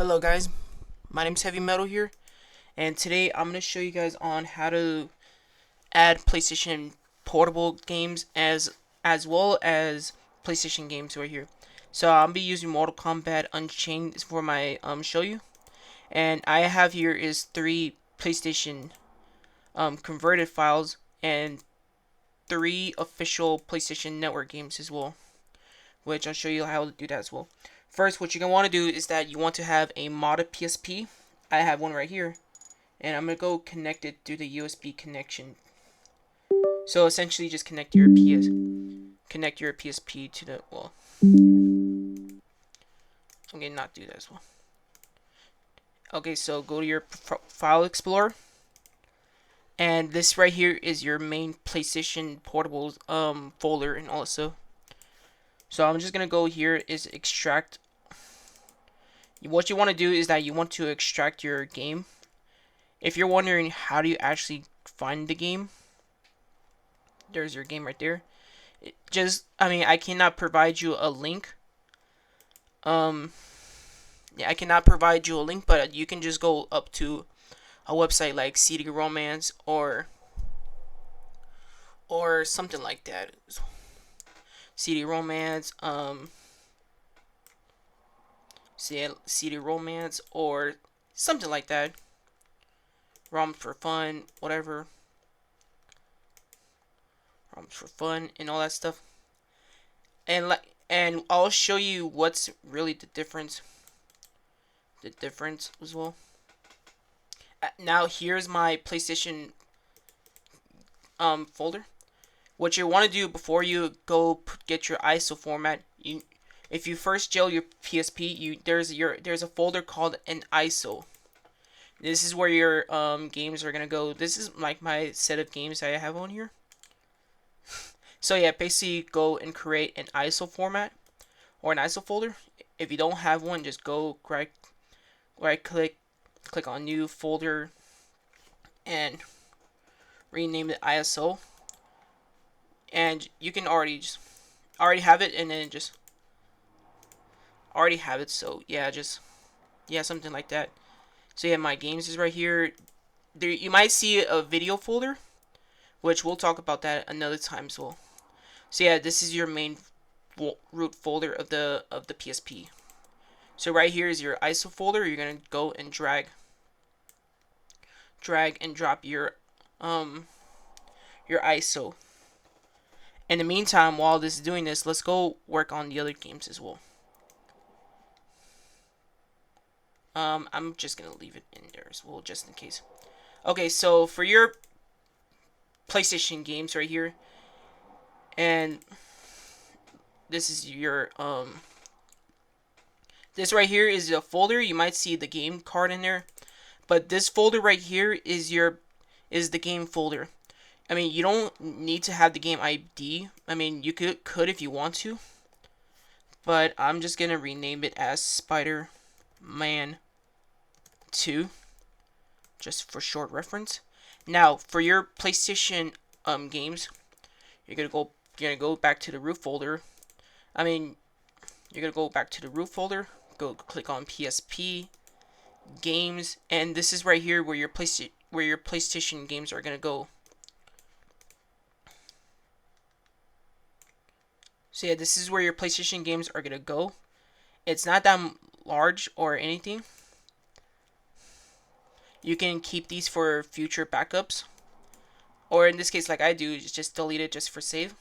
Hello guys, my name's Heavy Metal here, and today I'm going to show you guys on how to add PlayStation portable games as well as PlayStation games right here. So I'm going to be using Mortal Kombat Unchained for my show you, and I have here is 3 PlayStation converted files and 3 official PlayStation Network games as well, which I'll show you how to do that as well. First, what you're going to want to do is that you want to have a modded PSP. I have one right here, and I'm going to go connect it through the USB connection. So essentially just connect your PSP to the, well, I'm going to not do that as well. Okay, so go to your file explorer, and this right here is your main PlayStation portable folder, and also, so I'm just going to go here is extract. What you want to do is that you want to extract your game. If you're wondering how do you actually find the game, there's your game right there. I cannot provide you a link. Yeah, I cannot provide you a link, but you can just go up to a website like CD Romance or something like that. CD Romance, CD Romance or something like that. ROMs for fun, whatever. ROMs for fun and all that stuff. And I'll show you what's really the difference. The difference as well. Now here's my PlayStation folder. What you want to do before you go get your ISO format, if you first jail your PSP, there's a folder called an ISO. This is where your games are gonna go. This is like my set of games I have on here. So yeah, basically go and create an ISO format or an ISO folder. If you don't have one, just go right click on new folder and rename it ISO. And you can already have it, and then just already have it. So yeah, something like that. So yeah, my games is right here. There you might see a video folder, which we'll talk about that another time as well. So yeah, this is your main root folder of the PSP. So right here is your ISO folder. You're gonna go and drag and drop your ISO. In the meantime, while this is doing this, let's go work on the other games as well. I'm just gonna leave it in there as well, just in case. Okay, so for your PlayStation games right here, and this is your this right here is a folder. You might see the game card in there, but this folder right here is the game folder. I mean, you don't need to have the game ID. I mean, you could if you want to, but I'm just gonna rename it as Spider-Man 2, just for short reference. Now, for your PlayStation games, you're gonna go back to the root folder. I mean, you're gonna go back to the root folder. Go click on PSP games, and this is right here where your PlayStation games are gonna go. So yeah, this is where your PlayStation games are gonna go. It's not that large or anything. You can keep these for future backups, or in this case, like I do, just delete it just for save.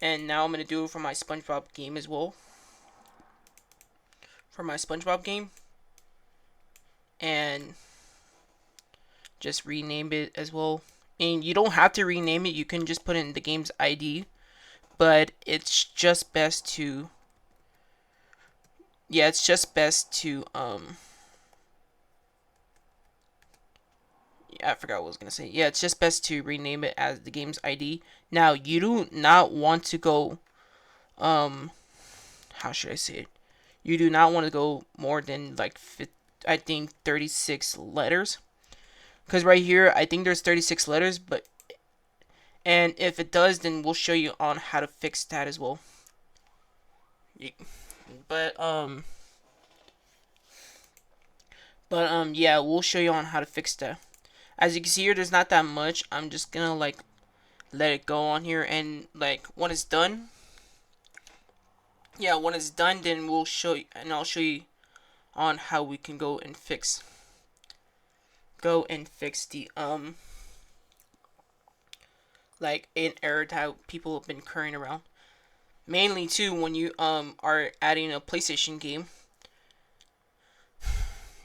And now I'm gonna do it for my SpongeBob game as well. For my SpongeBob game, and just rename it as well. And you don't have to rename it. You can just put in the game's ID, but it's just best to yeah, it's just best to yeah, I forgot what I was gonna say. Yeah, it's just best to rename it as the game's ID. Now you do not want to go how should I say it? You do not want to go more than like I think 36 letters. Because right here, I think there's 36 letters, and if it does, then we'll show you on how to fix that as well. But But yeah, we'll show you on how to fix that. As you can see here, there's not that much. I'm just gonna like let it go on here, and like when it's done, yeah, when it's done, then we'll show you, and I'll show you on how we can go and fix the like an error that people have been currying around. Mainly too when you are adding a PlayStation game.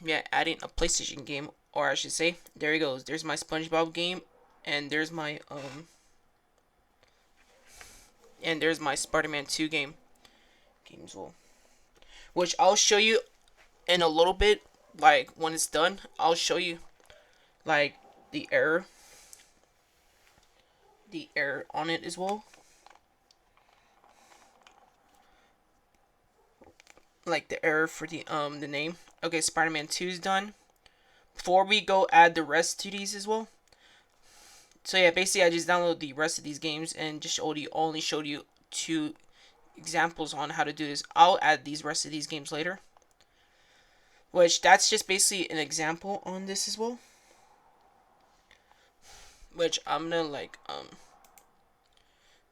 Yeah, adding a PlayStation game, or I should say, there he goes. There's my SpongeBob game, and there's my Spider-Man 2 game. Games will, which I'll show you in a little bit. Like when it's done, I'll show you like the error on it as well. Like the error for the name. Okay, Spider-Man 2 is done. Before we go add the rest to these as well. So yeah, basically I just downloaded the rest of these games and just only showed you 2 examples on how to do this. I'll add these rest of these games later. Which that's just basically an example on this as well. Which I'm gonna like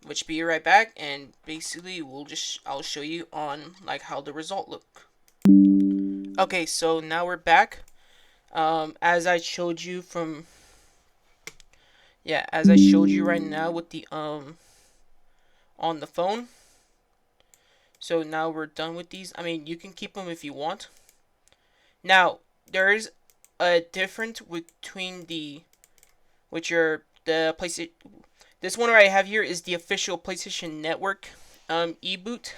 which be right back, and basically I'll show you on like how the result look. Okay, so now we're back. As I showed you right now with the on the phone. So now we're done with these. I mean, you can keep them if you want. Now there's a difference between the PlayStation. This one right I have here is the official PlayStation Network e-boot.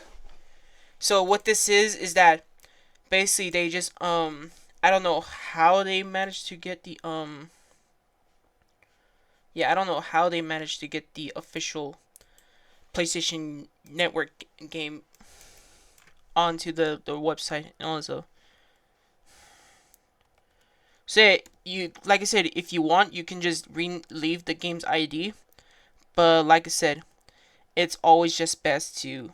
So what this is that basically they just I don't know how they managed to get the I don't know how they managed to get the official PlayStation Network game onto the website and also. So you, like I said, if you want, you can just leave the game's ID. But like I said, it's always just best to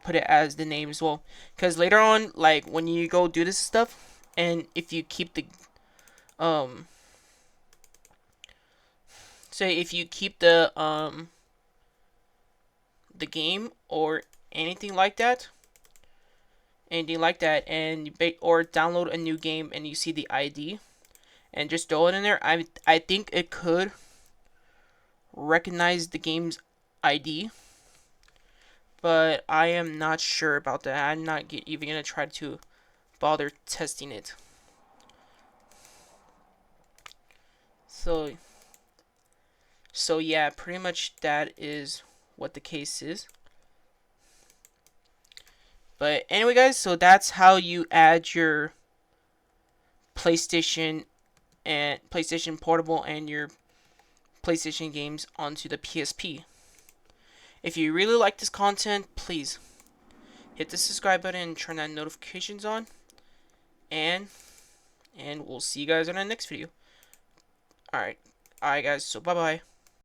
put it as the name as well. Because later on, like when you go do this stuff, and if you keep the game or anything like that, and or download a new game and you see the ID, and just throw it in there, I think it could recognize the game's ID, but I am not sure about that. I'm not even gonna try to bother testing it. So yeah, pretty much that is what the case is. But anyway, guys, so that's how you add your PlayStation Portable and your PlayStation games onto the PSP. If you really like this content, please hit the subscribe button and turn that notifications on. And we'll see you guys on the next video. Alright guys, so bye bye.